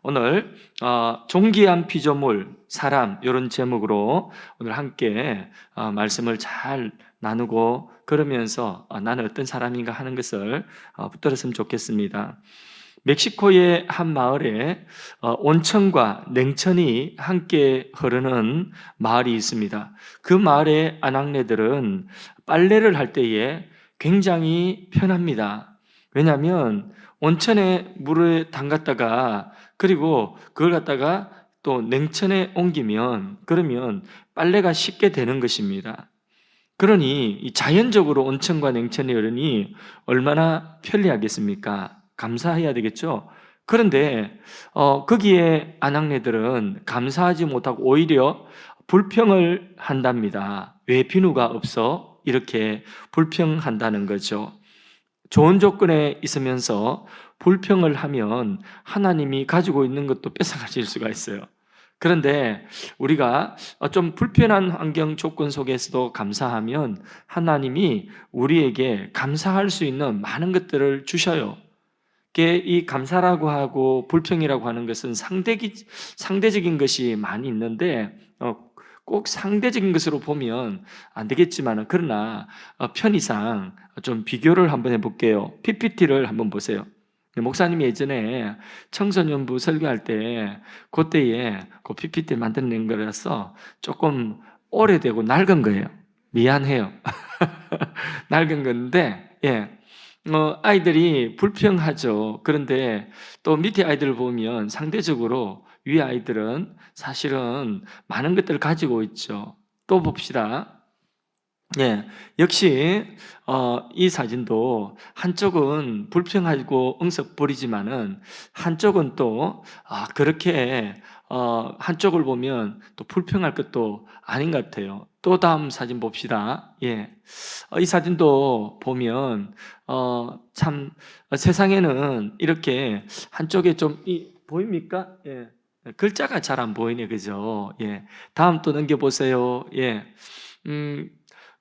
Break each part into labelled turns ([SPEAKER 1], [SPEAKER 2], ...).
[SPEAKER 1] 오늘 존귀한 피조물, 사람 이런 제목으로 오늘 함께 말씀을 잘 나누고 그러면서 나는 어떤 사람인가 하는 것을 붙들었으면 좋겠습니다. 멕시코의 한 마을에 온천과 냉천이 함께 흐르는 마을이 있습니다. 그 마을의 아낙네들은 빨래를 할 때에 굉장히 편합니다. 왜냐하면 온천에 물을 담갔다가 그리고 그걸 갖다가 또 냉천에 옮기면 그러면 빨래가 쉽게 되는 것입니다. 그러니 이 자연적으로 온천과 냉천이 흐르니 얼마나 편리하겠습니까? 감사해야 되겠죠. 그런데 거기에 아낙네들은 감사하지 못하고 오히려 불평을 한답니다. 왜 비누가 없어? 이렇게 불평한다는 거죠. 좋은 조건에 있으면서 불평을 하면 하나님이 가지고 있는 것도 뺏어가실 수가 있어요. 그런데 우리가 좀 불편한 환경 조건 속에서도 감사하면 하나님이 우리에게 감사할 수 있는 많은 것들을 주셔요. 이 감사라고 하고 불평이라고 하는 것은 상대적인 것이 많이 있는데 꼭 상대적인 것으로 보면 안 되겠지만 그러나 편의상 좀 비교를 한번 해볼게요. PPT를 한번 보세요. 목사님이 예전에 청소년부 설교할 때 그때에 그 PPT 만드는 거라서 조금 오래되고 낡은 거예요. 미안해요. 낡은 건데 아이들이 불평하죠. 그런데 또 밑에 아이들을 보면 상대적으로 위 아이들은 사실은 많은 것들을 가지고 있죠. 또 봅시다. 역시 이 사진도 한쪽은 불평하고 응석거리지만은 한쪽은 또 그렇게 한쪽을 보면 또 불평할 것도 아닌 것 같아요. 또 다음 사진 봅시다. 이 사진도 보면 참 세상에는 이렇게 한쪽에 좀 보입니까? 글자가 잘 안 보이네, 그죠? 다음 또 넘겨보세요.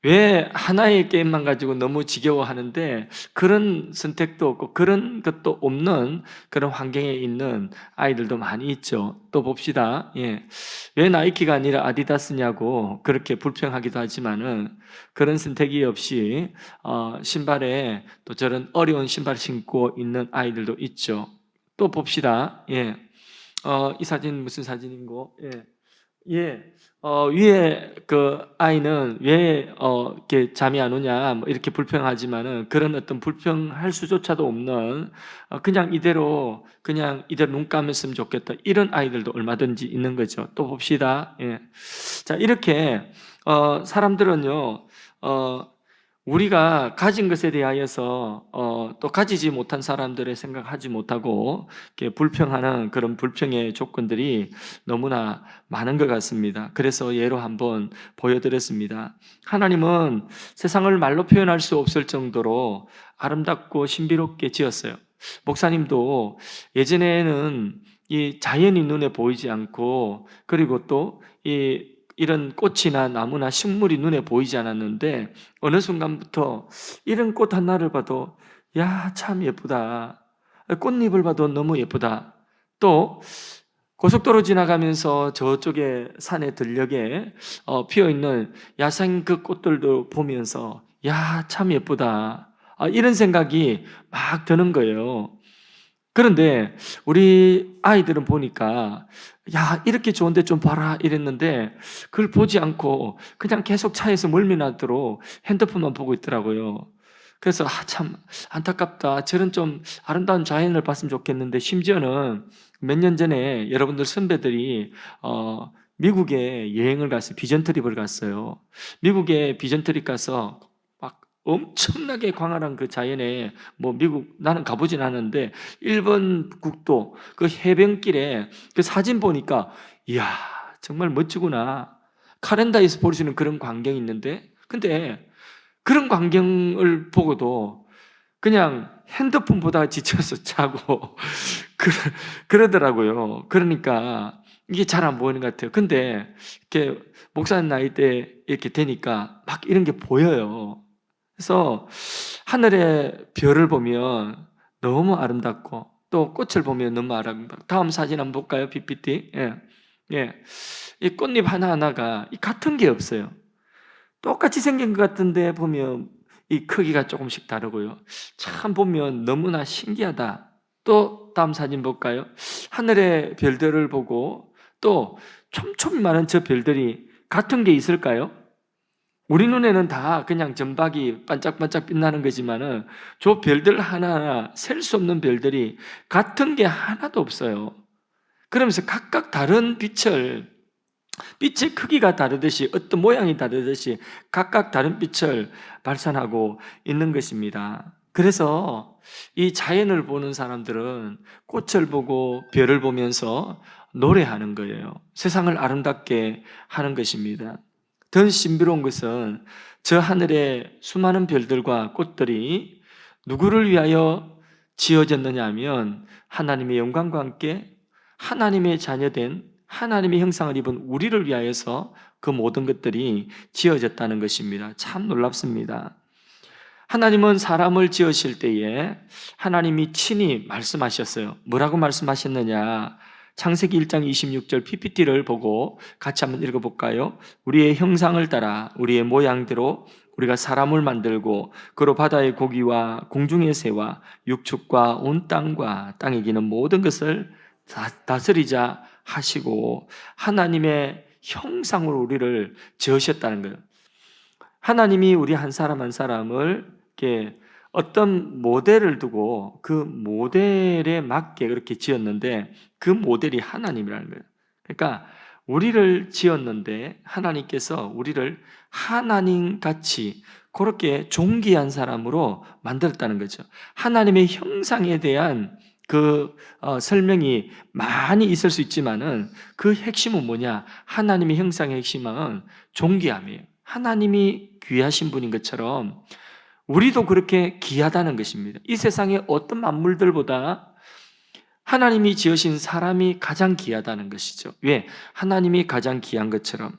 [SPEAKER 1] 왜 하나의 게임만 가지고 너무 지겨워하는데 그런 선택도 없고 그런 것도 없는 그런 환경에 있는 아이들도 많이 있죠. 또 봅시다. 왜 나이키가 아니라 아디다스냐고 그렇게 불평하기도 하지만은 그런 선택이 없이 신발에 또 저런 어려운 신발 신고 있는 아이들도 있죠. 또 봅시다. 이 사진 무슨 사진인고? 위에 그 아이는 왜 이렇게 잠이 안 오냐 뭐 이렇게 불평하지만은 그런 어떤 불평할 수조차도 없는 그냥 이대로 눈 감았으면 좋겠다 이런 아이들도 얼마든지 있는 거죠. 또 봅시다. 자, 이렇게 사람들은요 우리가 가진 것에 대하여서 또 가지지 못한 사람들의 생각하지 못하고 이렇게 불평하는 그런 불평의 조건들이 너무나 많은 것 같습니다. 그래서 예로 한번 보여드렸습니다. 하나님은 세상을 말로 표현할 수 없을 정도로 아름답고 신비롭게 지었어요. 목사님도 예전에는 이 자연이 눈에 보이지 않고 그리고 또 이런 꽃이나 나무나 식물이 눈에 보이지 않았는데 어느 순간부터 이런 꽃 하나를 봐도 야, 참 예쁘다. 꽃잎을 봐도 너무 예쁘다. 또 고속도로 지나가면서 저쪽에 산의 들녘에 피어있는 야생 그 꽃들도 보면서 야, 참 예쁘다. 이런 생각이 막 드는 거예요. 그런데 우리 아이들은 보니까 야, 이렇게 좋은데 좀 봐라 이랬는데 그걸 보지 않고 그냥 계속 차에서 멀미나도록 핸드폰만 보고 있더라고요. 그래서 참 안타깝다. 저런 좀 아름다운 자연을 봤으면 좋겠는데 심지어는 몇 년 전에 여러분들 선배들이 미국에 여행을 갔어요. 비전 트립을 갔어요. 미국에 비전 트립 가서 막 엄청나게 광활한 그 자연에 뭐 미국 나는 가보진 않았는데 일본 국도 그 해변길에 그 사진 보니까 이야 정말 멋지구나. 카렌다에서 볼 수 있는 그런 광경이 있는데 근데 그런 광경을 보고도 그냥 핸드폰 보다가 지쳐서 자고 그러더라고요. 그러니까 이게 잘 안 보이는 것 같아요. 근데 이렇게 목사님 나이 때 이렇게 되니까 막 이런 게 보여요. 그래서 하늘의 별을 보면 너무 아름답고 또 꽃을 보면 너무 아름다워. 다음 사진 한번 볼까요? PPT. 예. 예. 이 꽃잎 하나하나가 같은 게 없어요. 똑같이 생긴 것 같은데 보면 이 크기가 조금씩 다르고요. 참 보면 너무나 신기하다. 또 다음 사진 볼까요? 하늘의 별들을 보고 또 촘촘히 많은 저 별들이 같은 게 있을까요? 우리 눈에는 다 그냥 점박이 반짝반짝 빛나는 거지만은 저 별들 하나하나 셀 수 없는 별들이 같은 게 하나도 없어요. 그러면서 각각 다른 빛의 크기가 다르듯이 어떤 모양이 다르듯이 각각 다른 빛을 발산하고 있는 것입니다. 그래서 이 자연을 보는 사람들은 꽃을 보고 별을 보면서 노래하는 거예요. 세상을 아름답게 하는 것입니다. 더 신비로운 것은 저 하늘의 수많은 별들과 꽃들이 누구를 위하여 지어졌느냐 하면 하나님의 영광과 함께 하나님의 자녀된 하나님의 형상을 입은 우리를 위하여서 그 모든 것들이 지어졌다는 것입니다. 참 놀랍습니다. 하나님은 사람을 지으실 때에 하나님이 친히 말씀하셨어요. 뭐라고 말씀하셨느냐? 창세기 1장 26절 PPT를 보고 같이 한번 읽어볼까요? 우리의 형상을 따라 우리의 모양대로 우리가 사람을 만들고 그로 바다의 고기와 공중의 새와 육축과 온 땅과 땅에 기는 모든 것을 다스리자 하시고 하나님의 형상으로 우리를 지으셨다는 거예요. 하나님이 우리 한 사람 한 사람을 이렇게 어떤 모델을 두고 그 모델에 맞게 그렇게 지었는데 그 모델이 하나님이라는 거예요. 그러니까 우리를 지었는데 하나님께서 우리를 하나님같이 그렇게 존귀한 사람으로 만들었다는 거죠. 하나님의 형상에 대한 그 설명이 많이 있을 수 있지만은 그 핵심은 뭐냐? 하나님의 형상의 핵심은 존귀함이에요. 하나님이 귀하신 분인 것처럼 우리도 그렇게 귀하다는 것입니다. 이 세상의 어떤 만물들보다 하나님이 지으신 사람이 가장 귀하다는 것이죠. 왜? 하나님이 가장 귀한 것처럼.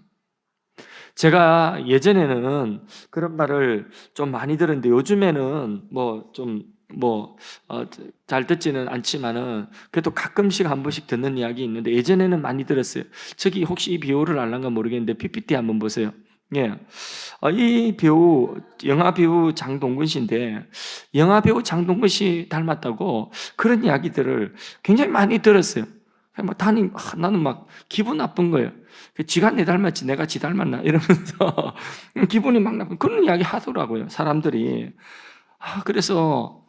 [SPEAKER 1] 제가 예전에는 그런 말을 좀 많이 들었는데 요즘에는 잘 듣지는 않지만은 그래도 가끔씩 한 번씩 듣는 이야기 있는데 예전에는 많이 들었어요. 저기 혹시 이 비유를 알란가 모르겠는데 PPT 한번 보세요. 예. 이 배우, 영화 배우 장동건 씨인데, 영화 배우 장동건 씨 닮았다고 그런 이야기들을 굉장히 많이 들었어요. 나는 막 기분 나쁜 거예요. 지가 내 닮았지, 내가 지 닮았나? 이러면서 기분이 막 나쁜 그런 이야기 하더라고요, 사람들이. 그래서,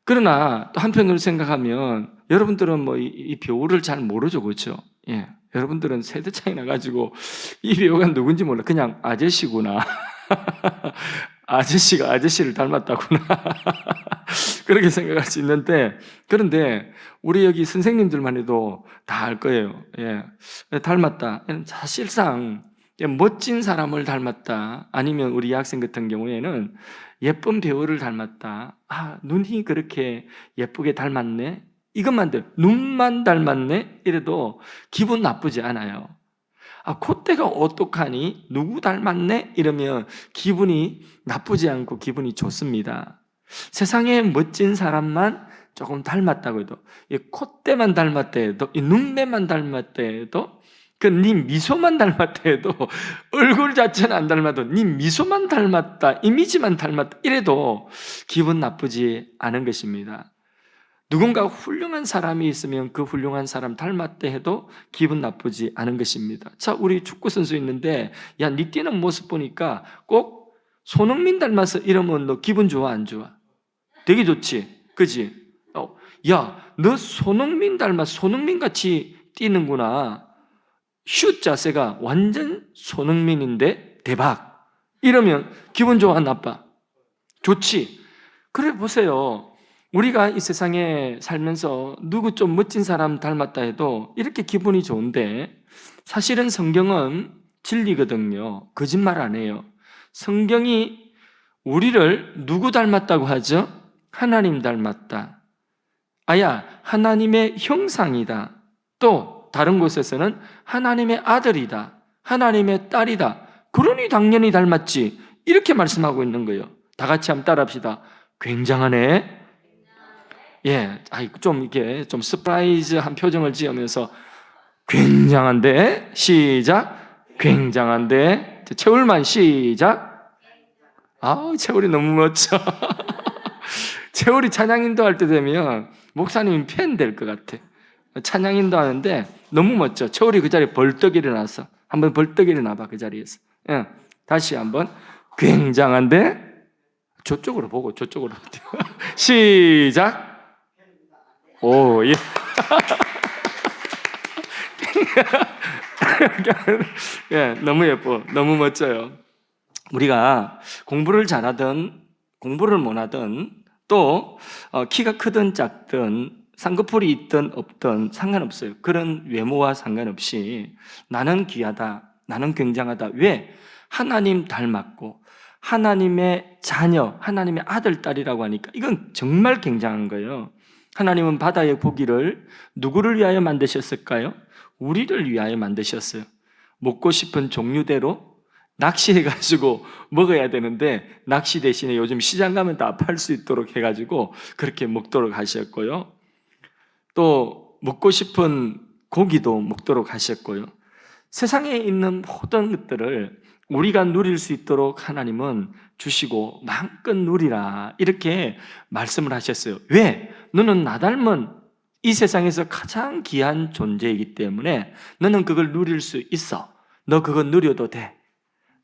[SPEAKER 1] 그러나 또 한편으로 생각하면 여러분들은 이 배우를 잘 모르죠, 그렇죠? 예. 여러분들은 세대 차이 나가지고 이 배우가 누군지 몰라. 그냥 아저씨구나. 아저씨가 아저씨를 닮았다구나. 그렇게 생각할 수 있는데, 그런데 우리 여기 선생님들만 해도 다 알 거예요. 예. 닮았다. 사실상 멋진 사람을 닮았다. 아니면 우리 학생 같은 경우에는 예쁜 배우를 닮았다. 눈이 그렇게 예쁘게 닮았네. 눈만 닮았네? 이래도 기분 나쁘지 않아요. 콧대가 어떡하니? 누구 닮았네? 이러면 기분이 나쁘지 않고 기분이 좋습니다. 세상에 멋진 사람만 조금 닮았다고 해도, 이 콧대만 닮았다 해도, 이 눈매만 닮았다 해도, 네 미소만 닮았다 해도, 얼굴 자체는 안 닮아도 네 미소만 닮았다, 이미지만 닮았다 이래도 기분 나쁘지 않은 것입니다. 누군가 훌륭한 사람이 있으면 그 훌륭한 사람 닮았다 해도 기분 나쁘지 않은 것입니다. 자, 우리 축구 선수 있는데, 야, 네 뛰는 모습 보니까 꼭 손흥민 닮아서 이러면 너 기분 좋아, 안 좋아? 되게 좋지, 그지? 야, 너 손흥민 닮아 손흥민 같이 뛰는구나. 슛 자세가 완전 손흥민인데 대박. 이러면 기분 좋아, 나빠? 좋지. 그래 보세요. 우리가 이 세상에 살면서 누구 좀 멋진 사람 닮았다 해도 이렇게 기분이 좋은데, 사실은 성경은 진리거든요. 거짓말 안 해요. 성경이 우리를 누구 닮았다고 하죠? 하나님 닮았다. 하나님의 형상이다. 또 다른 곳에서는 하나님의 아들이다. 하나님의 딸이다. 그러니 당연히 닮았지. 이렇게 말씀하고 있는 거예요. 다 같이 한번 따라합시다. 굉장하네. 예, 좀 이게 좀 서프라이즈한 표정을 지으면서 굉장한데 시작. 굉장한데 채울만 시작. 채울이 너무 멋져. 채울이 찬양 인도할 때 되면 목사님 팬 될 것 같아. 찬양 인도하는데 너무 멋져. 채울이 그 자리에 벌떡 일어나서 한번 벌떡 일어나봐 그 자리에서. 예, 다시 한번 굉장한데 저쪽으로 보고 저쪽으로 시작. 오, 예. 예, 너무 예뻐. 너무 멋져요. 우리가 공부를 잘하든 공부를 못하든 또 키가 크든 작든 쌍꺼풀이 있든 없든 상관없어요. 그런 외모와 상관없이 나는 귀하다, 나는 굉장하다. 왜? 하나님 닮았고 하나님의 자녀, 하나님의 아들, 딸이라고 하니까 이건 정말 굉장한 거예요. 하나님은 바다의 고기를 누구를 위하여 만드셨을까요? 우리를 위하여 만드셨어요. 먹고 싶은 종류대로 낚시해가지고 먹어야 되는데 낚시 대신에 요즘 시장 가면 다 팔 수 있도록 해가지고 그렇게 먹도록 하셨고요. 또 먹고 싶은 고기도 먹도록 하셨고요. 세상에 있는 모든 것들을 우리가 누릴 수 있도록 하나님은 주시고 마음껏 누리라 이렇게 말씀을 하셨어요. 왜? 너는 나 닮은 이 세상에서 가장 귀한 존재이기 때문에 너는 그걸 누릴 수 있어. 너 그거 누려도 돼.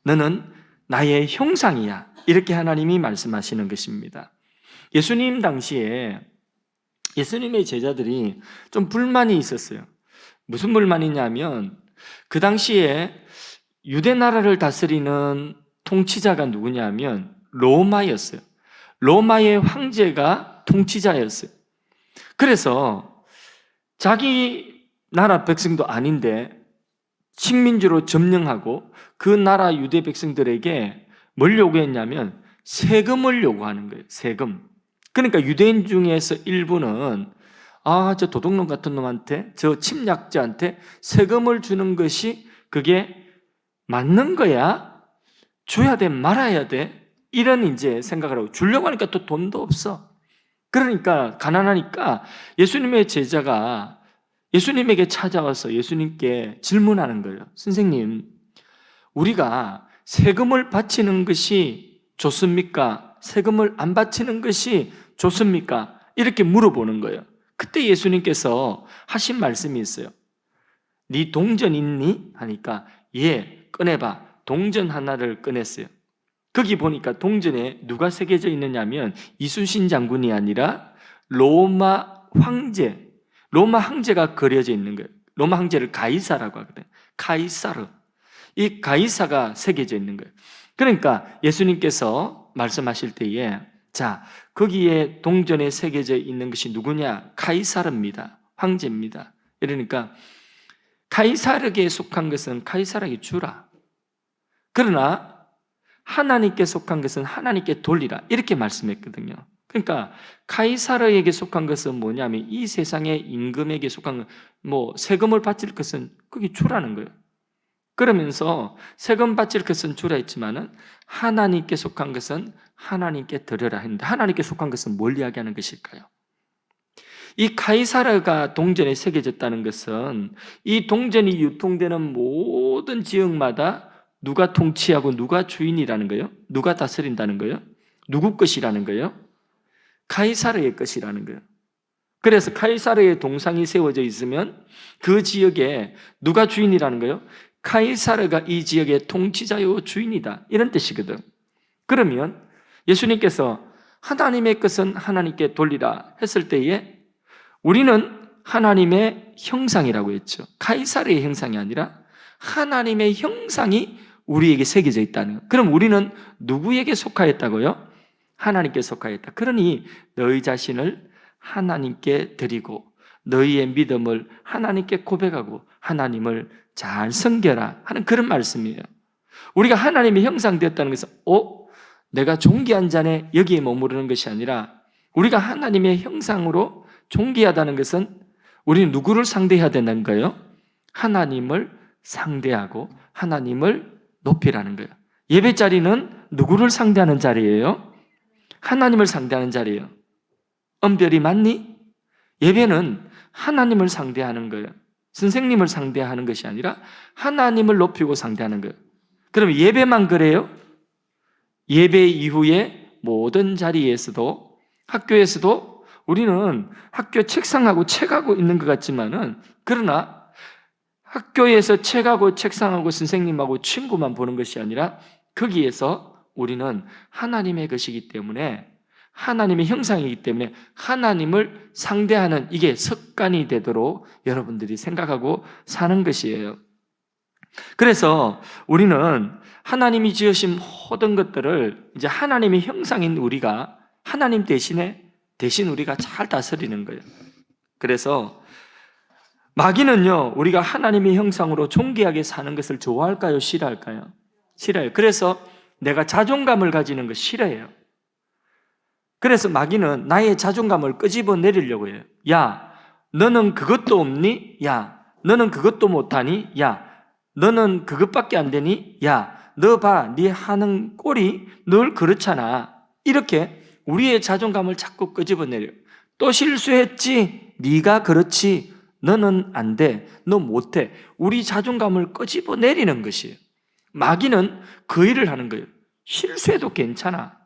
[SPEAKER 1] 너는 나의 형상이야. 이렇게 하나님이 말씀하시는 것입니다. 예수님 당시에 예수님의 제자들이 좀 불만이 있었어요. 무슨 불만이냐면 그 당시에 유대 나라를 다스리는 통치자가 누구냐면 로마였어요. 로마의 황제가 통치자였어요. 그래서 자기 나라 백성도 아닌데 식민지로 점령하고 그 나라 유대 백성들에게 뭘 요구했냐면 세금을 요구하는 거예요. 세금. 그러니까 유대인 중에서 일부는 저 도둑놈 같은 놈한테, 저 침략자한테 세금을 주는 것이 그게 맞는 거야? 줘야 돼? 말아야 돼? 이런 이제 생각을 하고 주려고 하니까 또 돈도 없어. 그러니까 가난하니까 예수님의 제자가 예수님에게 찾아와서 예수님께 질문하는 거예요. 선생님, 우리가 세금을 바치는 것이 좋습니까? 세금을 안 바치는 것이 좋습니까? 이렇게 물어보는 거예요. 그때 예수님께서 하신 말씀이 있어요. 네 동전 있니? 하니까 예, 꺼내봐. 동전 하나를 꺼냈어요. 거기 보니까 동전에 누가 새겨져 있느냐면 이순신 장군이 아니라 로마 황제가 그려져 있는 거예요. 로마 황제를 가이사라고 하거든요. 카이사르. 이 가이사가 새겨져 있는 거예요. 그러니까 예수님께서 말씀하실 때에 자, 거기에 동전에 새겨져 있는 것이 누구냐? 카이사르입니다. 황제입니다. 이러니까 카이사르에게 속한 것은 카이사르에게 주라. 그러나 하나님께 속한 것은 하나님께 돌리라. 이렇게 말씀했거든요. 그러니까 카이사르에게 속한 것은 뭐냐면 이 세상의 임금에게 속한 세금을 바칠 것은 그게 주라는 거예요. 그러면서 세금 바칠 것은 주라 했지만은 하나님께 속한 것은 하나님께 드려라 했는데 하나님께 속한 것은 뭘 이야기하는 것일까요? 이 카이사르가 동전에 새겨졌다는 것은 이 동전이 유통되는 모든 지역마다 누가 통치하고 누가 주인이라는 거예요? 누가 다스린다는 거예요? 누구 것이라는 거예요? 카이사르의 것이라는 거예요. 그래서 카이사르의 동상이 세워져 있으면 그 지역에 누가 주인이라는 거예요? 카이사르가 이 지역의 통치자요 주인이다. 이런 뜻이거든. 그러면 예수님께서 하나님의 것은 하나님께 돌리라 했을 때에 우리는 하나님의 형상이라고 했죠. 카이사르의 형상이 아니라 하나님의 형상이 우리에게 새겨져 있다는 거예요. 그럼 우리는 누구에게 속하였다고요? 하나님께 속하였다. 그러니 너희 자신을 하나님께 드리고 너희의 믿음을 하나님께 고백하고 하나님을 잘 섬겨라 하는 그런 말씀이에요. 우리가 하나님의 형상 되었다는 것은 내가 존귀한 자네 여기에 머무르는 것이 아니라 우리가 하나님의 형상으로 존귀하다는 것은 우리는 누구를 상대해야 된다는 거예요? 하나님을 상대하고 하나님을 높이라는 거예요. 예배 자리는 누구를 상대하는 자리예요? 하나님을 상대하는 자리예요. 은별이 맞니? 예배는 하나님을 상대하는 거예요. 선생님을 상대하는 것이 아니라 하나님을 높이고 상대하는 거예요. 그럼 예배만 그래요? 예배 이후에 모든 자리에서도, 학교에서도 우리는 학교 책상하고 책하고 있는 것 같지만은, 그러나 학교에서 책하고 책상하고 선생님하고 친구만 보는 것이 아니라 거기에서 우리는 하나님의 것이기 때문에, 하나님의 형상이기 때문에 하나님을 상대하는 이게 습관이 되도록 여러분들이 생각하고 사는 것이에요. 그래서 우리는 하나님이 지으신 모든 것들을 이제 하나님의 형상인 우리가, 하나님 대신 우리가 잘 다스리는 거예요. 그래서 마귀는요, 우리가 하나님의 형상으로 존귀하게 사는 것을 좋아할까요? 싫어할까요? 싫어요. 그래서 내가 자존감을 가지는 거 싫어해요. 그래서 마귀는 나의 자존감을 끄집어 내리려고 해요. 야, 너는 그것도 없니? 야, 너는 그것도 못하니? 야, 너는 그것밖에 안 되니? 야, 너 봐, 네 하는 꼴이 늘 그렇잖아. 이렇게 우리의 자존감을 자꾸 끄집어 내려요. 또 실수했지? 네가 그렇지. 너는 안 돼. 너 못해. 우리 자존감을 끄집어 내리는 것이에요. 마귀는 그 일을 하는 거예요. 실수해도 괜찮아.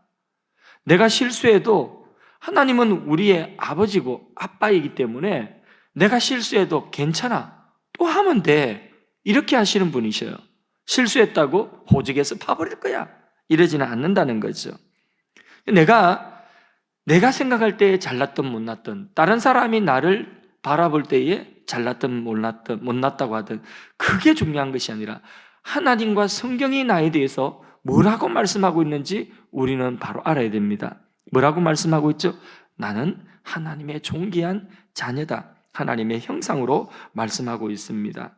[SPEAKER 1] 내가 실수해도 하나님은 우리의 아버지고 아빠이기 때문에 내가 실수해도 괜찮아. 또 하면 돼. 이렇게 하시는 분이셔요. 실수했다고 호적에서 파버릴 거야. 이러지는 않는다는 거죠. 내가 생각할 때에 잘났든 못났든, 다른 사람이 나를 바라볼 때에 잘났든 못났다고 하든, 그게 중요한 것이 아니라 하나님과 성경이 나에 대해서 뭐라고 말씀하고 있는지 우리는 바로 알아야 됩니다. 뭐라고 말씀하고 있죠? 나는 하나님의 존귀한 자녀다. 하나님의 형상으로 말씀하고 있습니다.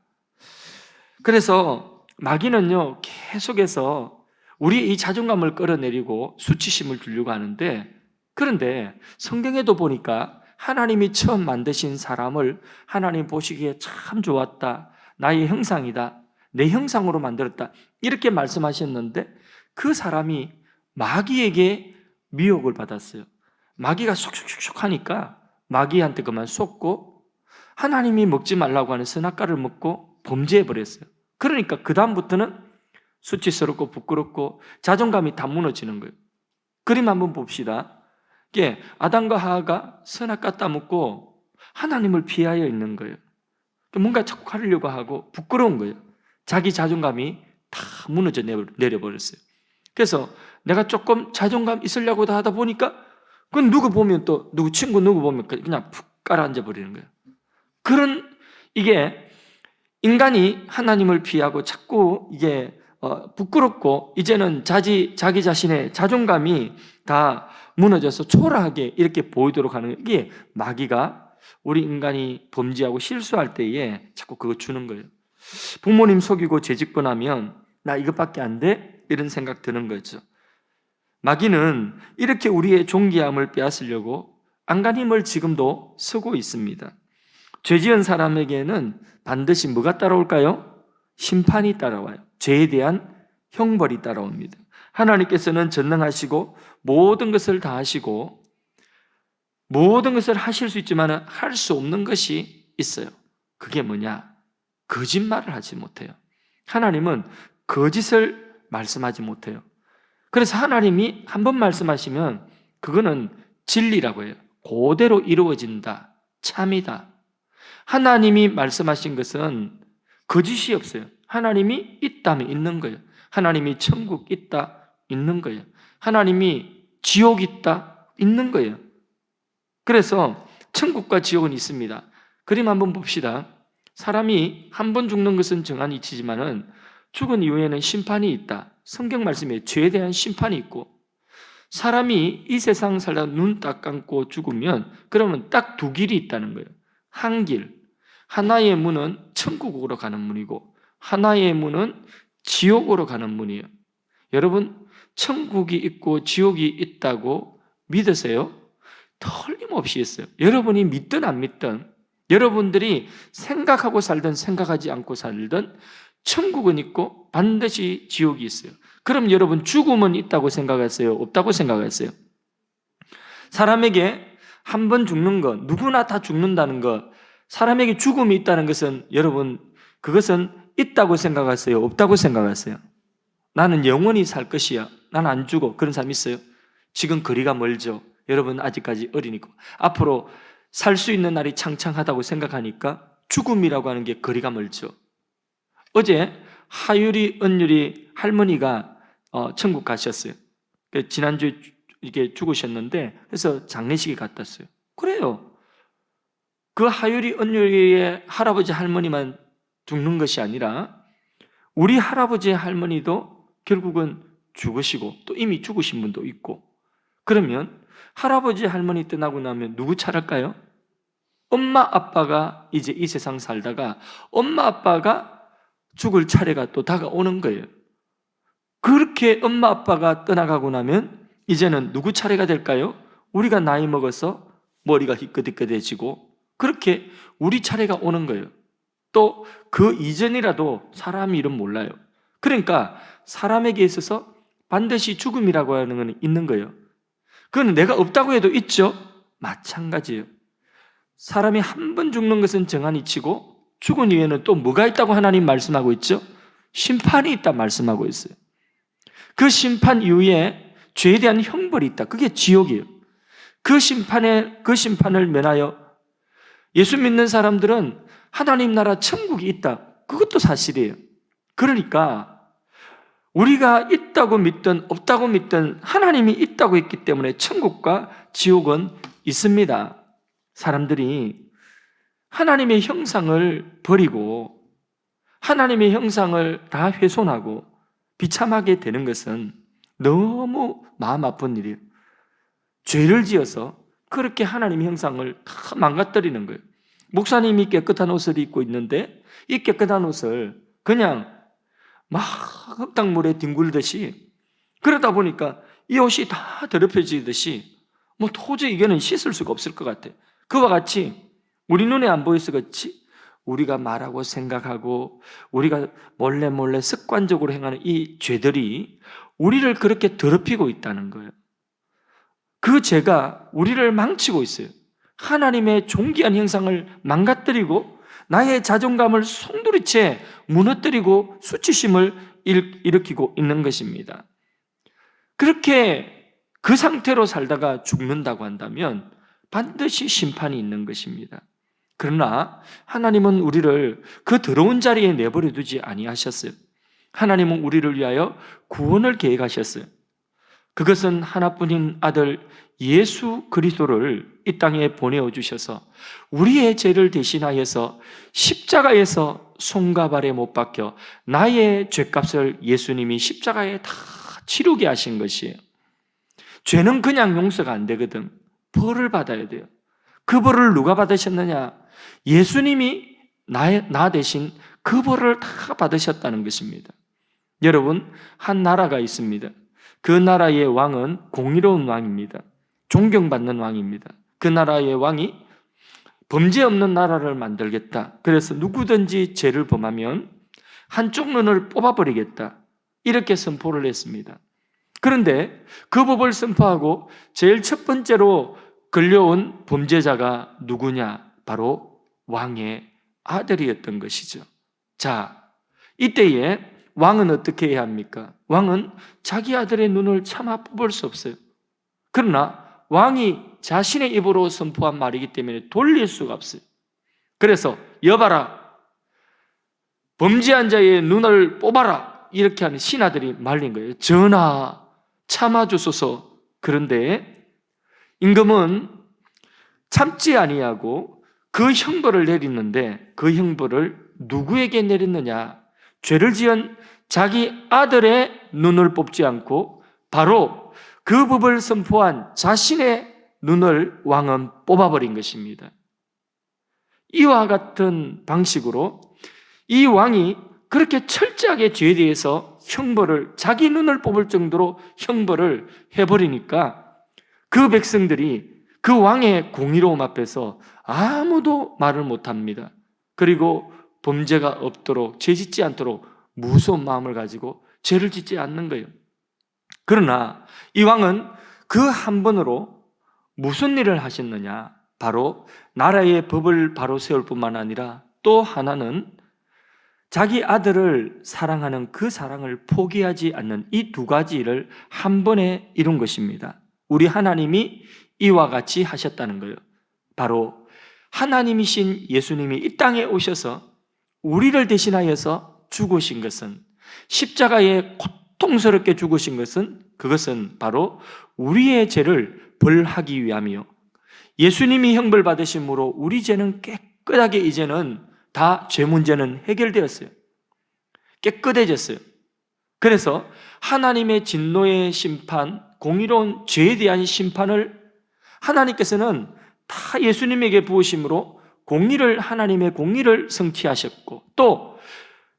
[SPEAKER 1] 그래서 마귀는요, 계속해서 우리의 이 자존감을 끌어내리고 수치심을 주려고 하는데, 그런데 성경에도 보니까 하나님이 처음 만드신 사람을 하나님 보시기에 참 좋았다. 나의 형상이다. 내 형상으로 만들었다. 이렇게 말씀하셨는데 그 사람이 마귀에게 미혹을 받았어요. 마귀가 쏙쏙쏙 하니까 마귀한테 그만 쏟고 하나님이 먹지 말라고 하는 선악과를 먹고 범죄해버렸어요. 그러니까 그 다음부터는 수치스럽고 부끄럽고 자존감이 다 무너지는 거예요. 그림 한번 봅시다. 이게 아담과 하와가 선악과 따먹고 하나님을 피하여 있는 거예요. 뭔가 자꾸 하려고 하고 부끄러운 거예요. 자기 자존감이 다 무너져 내려버렸어요. 그래서 내가 조금 자존감 있으려고 하다 보니까 그건 누구 보면 또 누구 친구 누구 보면 그냥 푹 깔아앉아 버리는 거예요. 그런 이게 인간이 하나님을 피하고 자꾸 이게 부끄럽고 이제는 자기 자신의 자존감이 다 무너져서 초라하게 이렇게 보이도록 하는 게 마귀가 우리 인간이 범죄하고 실수할 때에 자꾸 그거 주는 거예요. 부모님 속이고 죄짓고 나 이것밖에 안 돼? 이런 생각 드는 거죠. 마귀는 이렇게 우리의 존귀함을 빼앗으려고 안간힘을 지금도 쓰고 있습니다. 죄지은 사람에게는 반드시 뭐가 따라올까요? 심판이 따라와요. 죄에 대한 형벌이 따라옵니다. 하나님께서는 전능하시고 모든 것을 다 하시고 모든 것을 하실 수 있지만 할 수 없는 것이 있어요. 그게 뭐냐? 거짓말을 하지 못해요. 하나님은 거짓을 말씀하지 못해요. 그래서 하나님이 한 번 말씀하시면 그거는 진리라고 해요. 그대로 이루어진다. 참이다. 하나님이 말씀하신 것은 거짓이 없어요. 하나님이 있다면 있는 거예요. 하나님이 천국 있다, 있는 거예요. 하나님이 지옥 있다, 있는 거예요. 그래서 천국과 지옥은 있습니다. 그림 한번 봅시다. 사람이 한 번 죽는 것은 정한 이치지만은 죽은 이후에는 심판이 있다. 성경 말씀에 죄에 대한 심판이 있고, 사람이 이 세상 살다 눈 딱 감고 죽으면 그러면 딱 두 길이 있다는 거예요. 한 길, 하나의 문은 천국으로 가는 문이고 하나의 문은 지옥으로 가는 문이에요. 여러분, 천국이 있고 지옥이 있다고 믿으세요? 틀림없이 있어요. 여러분이 믿든 안 믿든, 여러분들이 생각하고 살든 생각하지 않고 살든 천국은 있고 반드시 지옥이 있어요. 그럼 여러분 죽음은 있다고 생각하세요? 없다고 생각하세요? 사람에게 한 번 죽는 것, 누구나 다 죽는다는 것, 사람에게 죽음이 있다는 것은 여러분, 그것은 있다고 생각하세요? 없다고 생각하세요? 나는 영원히 살 것이야. 나는 안 죽어. 그런 사람 있어요? 지금 거리가 멀죠. 여러분 아직까지 어리니까. 앞으로 살 수 있는 날이 창창하다고 생각하니까 죽음이라고 하는 게 거리가 멀죠. 어제 하율이, 은율이 할머니가 천국 가셨어요. 지난주에 이게 죽으셨는데, 그래서 장례식에 갔다 왔어요. 그래요. 그 하율이, 은율이의 할아버지, 할머니만 죽는 것이 아니라 우리 할아버지, 할머니도 결국은 죽으시고 또 이미 죽으신 분도 있고, 그러면 할아버지, 할머니 떠나고 나면 누구 차례일까요? 엄마, 아빠가 이제 이 세상 살다가 엄마, 아빠가 죽을 차례가 또 다가오는 거예요. 그렇게 엄마, 아빠가 떠나가고 나면 이제는 누구 차례가 될까요? 우리가 나이 먹어서 머리가 희끗희끗해지고 그렇게 우리 차례가 오는 거예요. 또 그 이전이라도 사람 이름 몰라요. 그러니까 사람에게 있어서 반드시 죽음이라고 하는 건 있는 거예요. 그건 내가 없다고 해도 있죠? 마찬가지예요. 사람이 한 번 죽는 것은 정한 이치고 죽은 이후에는 또 뭐가 있다고 하나님 말씀하고 있죠? 심판이 있다 말씀하고 있어요. 그 심판 이후에 죄에 대한 형벌이 있다. 그게 지옥이에요. 그 심판을 면하여 예수 믿는 사람들은 하나님 나라 천국이 있다. 그것도 사실이에요. 그러니까 우리가 있다고 믿든 없다고 믿든 하나님이 있다고 했기 때문에 천국과 지옥은 있습니다. 사람들이 하나님의 형상을 버리고 하나님의 형상을 다 훼손하고 비참하게 되는 것은 너무 마음 아픈 일이에요. 죄를 지어서 그렇게 하나님의 형상을 다 망가뜨리는 거예요. 목사님이 깨끗한 옷을 입고 있는데 이 깨끗한 옷을 그냥 막 흙탕물에 뒹굴듯이, 그러다 보니까 이 옷이 다 더럽혀지듯이 뭐 도저히 이거는 씻을 수가 없을 것 같아. 그와 같이 우리 눈에 안 보여서 그렇지 우리가 말하고 생각하고 우리가 몰래 습관적으로 행하는 이 죄들이 우리를 그렇게 더럽히고 있다는 거예요. 그 죄가 우리를 망치고 있어요. 하나님의 존귀한 형상을 망가뜨리고 나의 자존감을 송두리째 무너뜨리고 수치심을 일으키고 있는 것입니다. 그렇게 그 상태로 살다가 죽는다고 한다면 반드시 심판이 있는 것입니다. 그러나 하나님은 우리를 그 더러운 자리에 내버려 두지 아니하셨어요. 하나님은 우리를 위하여 구원을 계획하셨어요. 그것은 하나뿐인 아들 예수 그리스도를 이 땅에 보내어 우리의 죄를 대신하여서 십자가에서 손과 발에 못 박혀 나의 죄값을 예수님이 십자가에 다 치르게 하신 것이에요. 죄는 그냥 용서가 안 되거든. 벌을 받아야 돼요. 그 벌을 누가 받으셨느냐? 예수님이 나 대신 그 벌을 다 받으셨다는 것입니다. 여러분, 한 나라가 있습니다. 그 나라의 왕은 공의로운 왕입니다. 존경받는 왕입니다. 그 나라의 왕이 범죄 없는 나라를 만들겠다. 그래서 누구든지 죄를 범하면 한쪽 눈을 뽑아버리겠다. 이렇게 선포를 했습니다. 그런데 그 법을 선포하고 제일 첫 번째로 걸려온 범죄자가 누구냐? 바로 왕의 아들이었던 것이죠. 자, 이때에 왕은 어떻게 해야 합니까? 왕은 자기 아들의 눈을 차마 뽑을 수 없어요. 그러나 왕이 자신의 입으로 선포한 말이기 때문에 돌릴 수가 없어요. 그래서 여봐라, 범죄한 자의 눈을 뽑아라, 이렇게 하는 신하들이 말린 거예요. 전하, 참아주소서. 그런데 임금은 참지 아니하고 그 형벌을 내리는데 그 형벌을 누구에게 내렸느냐? 죄를 지은 자기 아들의 눈을 뽑지 않고 바로 그 법을 선포한 자신의 눈을 왕은 뽑아버린 것입니다. 이와 같은 방식으로 이 왕이 그렇게 철저하게 죄에 대해서 형벌을, 자기 눈을 뽑을 정도로 형벌을 해버리니까 그 백성들이 그 왕의 공의로움 앞에서 아무도 말을 못합니다. 그리고 범죄가 없도록, 죄 짓지 않도록 무서운 마음을 가지고 죄를 짓지 않는 거예요. 그러나 이 왕은 그 한 번으로 무슨 일을 하셨느냐? 바로 나라의 법을 바로 세울 뿐만 아니라 또 하나는 자기 아들을 사랑하는 그 사랑을 포기하지 않는 이 두 가지 일을 한 번에 이룬 것입니다. 우리 하나님이 이와 같이 하셨다는 거예요. 바로 하나님이신 예수님이 이 땅에 오셔서 우리를 대신하여서 죽으신 것은, 십자가에 고통스럽게 죽으신 것은, 그것은 바로 우리의 죄를 벌하기 위함이요, 예수님이 형벌 받으심으로 우리 죄는 깨끗하게 이제는 다 죄 문제는 해결되었어요. 깨끗해졌어요. 그래서 하나님의 진노의 심판, 공의로운 죄에 대한 심판을 하나님께서는 다 예수님에게 부으심으로 하나님의 공의를 성취하셨고, 또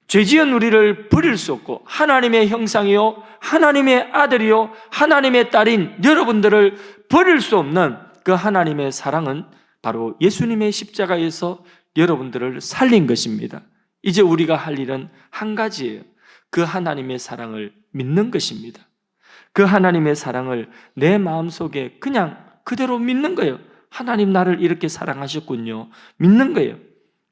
[SPEAKER 1] 죄지은 우리를 버릴 수 없고 하나님의 형상이요 하나님의 아들이요 하나님의 딸인 여러분들을 버릴 수 없는 그 하나님의 사랑은 바로 예수님의 십자가에서 여러분들을 살린 것입니다. 이제 우리가 할 일은 한 가지예요. 그 하나님의 사랑을 믿는 것입니다. 그 하나님의 사랑을 내 마음속에 그냥 그대로 믿는 거예요. 하나님 나를 이렇게 사랑하셨군요. 믿는 거예요.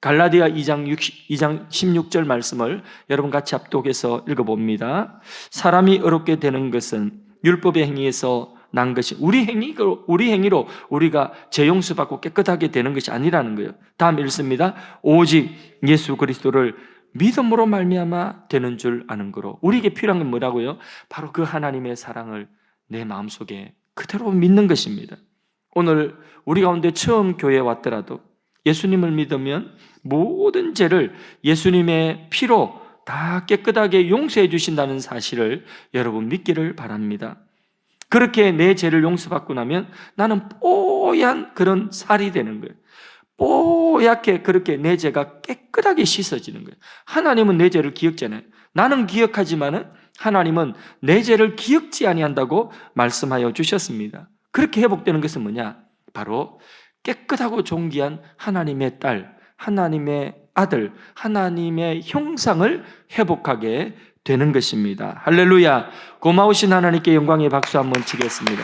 [SPEAKER 1] 갈라디아 2장 16절 말씀을 여러분 같이 합독해서 읽어봅니다. 사람이 의롭게 되는 것은 율법의 행위에서 난 것이 우리 행위로 우리가 죄 용서받고 깨끗하게 되는 것이 아니라는 거예요. 다음 읽습니다. 오직 예수 그리스도를 믿음으로 말미암아 되는 줄 아는 거로. 우리에게 필요한 건 뭐라고요? 바로 그 하나님의 사랑을 내 마음속에 그대로 믿는 것입니다. 오늘 우리 가운데 처음 교회에 왔더라도 예수님을 믿으면 모든 죄를 예수님의 피로 다 깨끗하게 용서해 주신다는 사실을 여러분 믿기를 바랍니다. 그렇게 내 죄를 용서받고 나면 나는 뽀얀 그런 살이 되는 거예요. 뽀얗게 그렇게 내 죄가 깨끗하게 씻어지는 거예요. 하나님은 내 죄를 기억잖아요. 나는 기억하지만은 하나님은 내 죄를 기억지 아니한다고 말씀하여 주셨습니다. 그렇게 회복되는 것은 뭐냐? 바로 깨끗하고 존귀한 하나님의 딸, 하나님의 아들, 하나님의 형상을 회복하게 되는 것입니다. 할렐루야. 고마우신 하나님께 영광의 박수 한번 치겠습니다.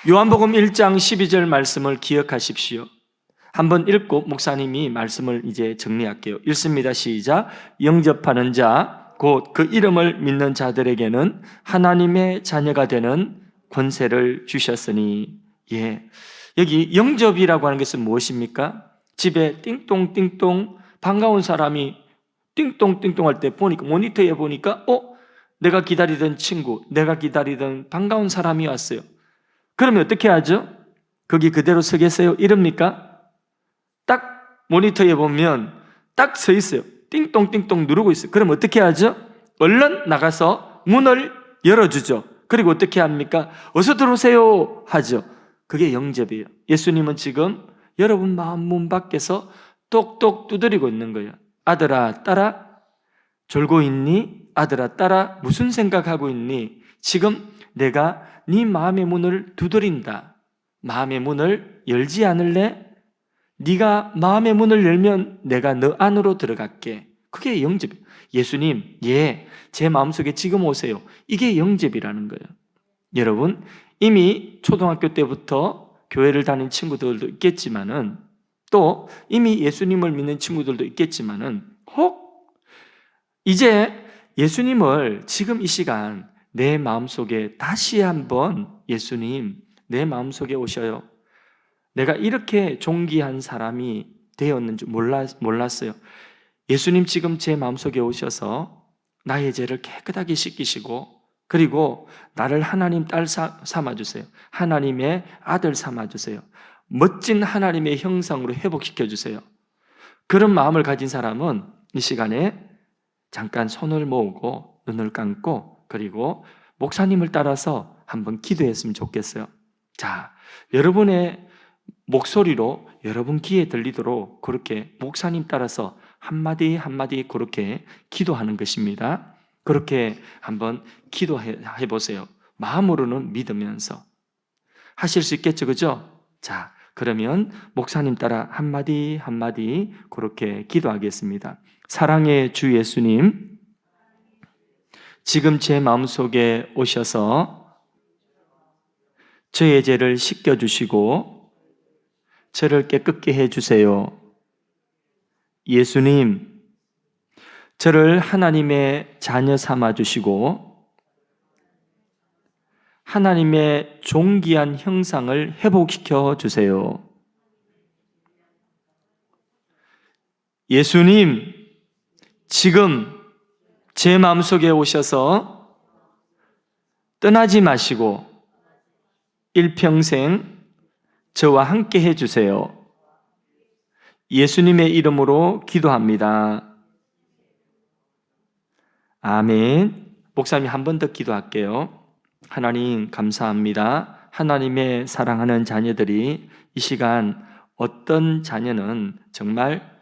[SPEAKER 1] 요한복음 1장 12절 말씀을 기억하십시오. 한번 읽고 목사님이 말씀을 이제 정리할게요. 읽습니다. 시작. 영접하는 자, 곧 그 이름을 믿는 자들에게는 하나님의 자녀가 되는 권세를 주셨으니. 예, 여기 영접이라고 하는 것은 무엇입니까? 집에 띵똥띵똥 반가운 사람이 띵똥띵똥 할 때 보니까, 모니터에 보니까 내가 기다리던 친구, 내가 기다리던 반가운 사람이 왔어요. 그러면 어떻게 하죠? 거기 그대로 서겠어요? 이럽니까? 딱 모니터에 보면 딱 서 있어요. 띵똥띵똥 누르고 있어요. 그럼 어떻게 하죠? 얼른 나가서 문을 열어주죠. 그리고 어떻게 합니까? 어서 들어오세요 하죠. 그게 영접이에요. 예수님은 지금 여러분 마음 문 밖에서 똑똑 두드리고 있는 거예요. 아들아, 딸아, 졸고 있니? 아들아, 딸아, 무슨 생각하고 있니? 지금 내가 네 마음의 문을 두드린다. 마음의 문을 열지 않을래? 네가 마음의 문을 열면 내가 너 안으로 들어갈게. 그게 영접이에요. 예수님, 제 마음속에 지금 오세요. 이게 영접이라는 거예요. 여러분, 이미 초등학교 때부터 교회를 다닌 친구들도 있겠지만은, 또 이미 예수님을 믿는 친구들도 있겠지만은, 혹 이제 예수님을 지금 이 시간 내 마음속에 다시 한번, 예수님 내 마음속에 오셔요. 내가 이렇게 존귀한 사람이 되었는 줄 몰랐어요. 예수님 지금 제 마음속에 오셔서 나의 죄를 깨끗하게 씻기시고, 그리고 나를 하나님 딸 삼아주세요. 하나님의 아들 삼아주세요. 멋진 하나님의 형상으로 회복시켜주세요. 그런 마음을 가진 사람은 이 시간에 잠깐 손을 모으고 눈을 감고, 그리고 목사님을 따라서 한번 기도했으면 좋겠어요. 자, 여러분의 목소리로 여러분 귀에 들리도록 그렇게 목사님 따라서 한마디 한마디 그렇게 기도하는 것입니다. 그렇게 한번 기도해 보세요. 마음으로는 믿으면서 하실 수 있겠죠, 그죠? 자, 그러면 목사님 따라 한마디 한마디 그렇게 기도하겠습니다. 사랑의 주 예수님, 지금 제 마음속에 오셔서 저의 죄를 씻겨주시고 저를 깨끗게 해주세요. 예수님, 저를 하나님의 자녀 삼아주시고 하나님의 존귀한 형상을 회복시켜 주세요. 예수님, 지금 제 마음속에 오셔서 떠나지 마시고 일평생 저와 함께 해주세요. 예수님의 이름으로 기도합니다. 아멘. 목사님 한 번 더 기도할게요. 하나님 감사합니다. 하나님의 사랑하는 자녀들이 이 시간 어떤 자녀는 정말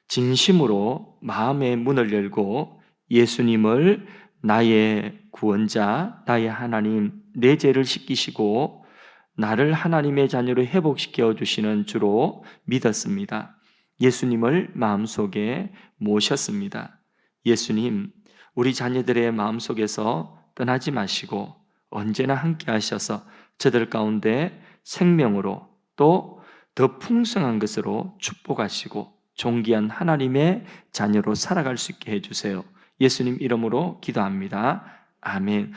[SPEAKER 1] 진심으로 마음의 문을 열고 예수님을 나의 구원자, 나의 하나님, 내 죄를 씻기시고 나를 하나님의 자녀로 회복시켜 주시는 주로 믿었습니다. 예수님을 마음속에 모셨습니다. 예수님, 우리 자녀들의 마음속에서 떠나지 마시고 언제나 함께 하셔서 저들 가운데 생명으로 또 더 풍성한 것으로 축복하시고 존귀한 하나님의 자녀로 살아갈 수 있게 해주세요. 예수님 이름으로 기도합니다. 아멘.